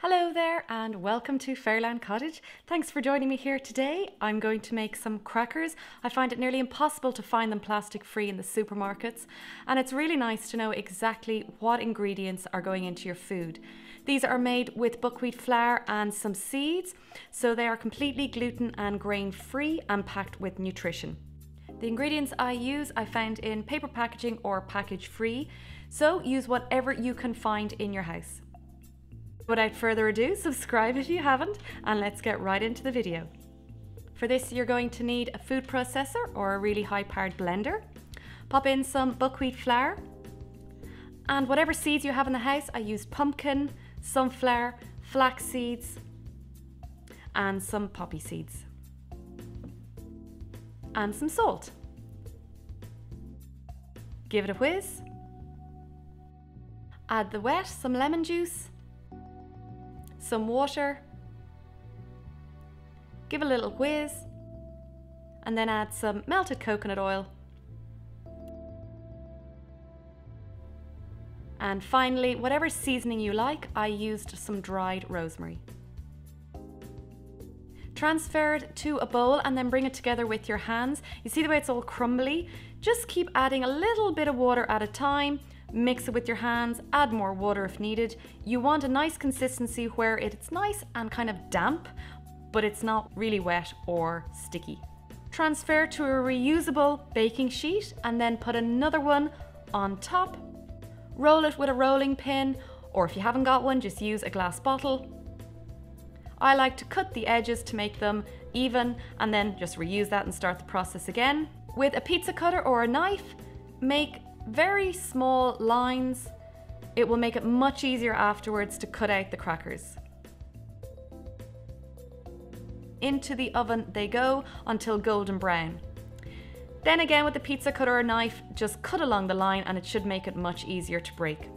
Hello there and welcome to Fairyland Cottage. Thanks for joining me here today. I'm going to make some crackers. I find it nearly impossible to find them plastic free in the supermarkets, and it's really nice to know exactly what ingredients are going into your food. These are made with buckwheat flour and some seeds, so they are completely gluten and grain free and packed with nutrition. The ingredients I use I found in paper packaging or package free, so use whatever you can find in your house. Without further ado, subscribe if you haven't, and let's get right into the video. For this, you're going to need a food processor or a really high-powered blender. Pop in some buckwheat flour, and whatever seeds you have in the house. I used pumpkin, sunflower, flax seeds, and some poppy seeds, and some salt. Give it a whiz. Add the wet, some lemon juice, some water, give a little whiz, and then add some melted coconut oil. And finally, whatever seasoning you like, I used some dried rosemary. Transfer it to a bowl and then bring it together with your hands. You see the way it's all crumbly? Just keep adding a little bit of water at a time. Mix it with your hands, add more water if needed. You want a nice consistency where it's nice and kind of damp, but it's not really wet or sticky. Transfer to a reusable baking sheet and then put another one on top. Roll it with a rolling pin, or if you haven't got one, just use a glass bottle. I like to cut the edges to make them even and then just reuse that and start the process again. With a pizza cutter or a knife, make very small lines. It will make it much easier afterwards to cut out the crackers. Into the oven they go until golden brown. Then again with the pizza cutter or knife, just cut along the line and it should make it much easier to break.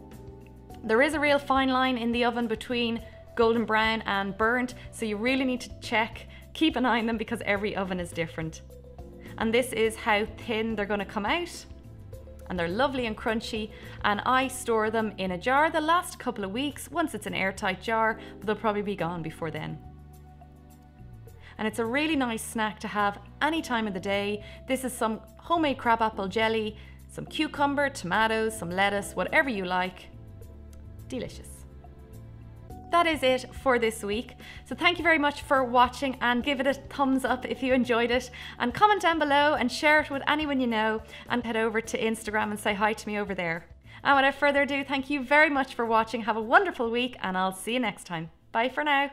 There is a real fine line in the oven between golden brown and burnt, so you really need to check, keep an eye on them because every oven is different. And this is how thin they're going to come out. And they're lovely and crunchy, and I store them in a jar. They'll last a couple of weeks. Once it's an airtight jar, but they'll probably be gone before then. And it's a really nice snack to have any time of the day. This is some homemade crabapple jelly, some cucumber, tomatoes, some lettuce, whatever you like. Delicious. That is it for this week. So thank you very much for watching, and give it a thumbs up if you enjoyed it, and comment down below and share it with anyone you know, and head over to Instagram and say hi to me over there. And without further ado, thank you very much for watching. Have a wonderful week and I'll see you next time. Bye for now.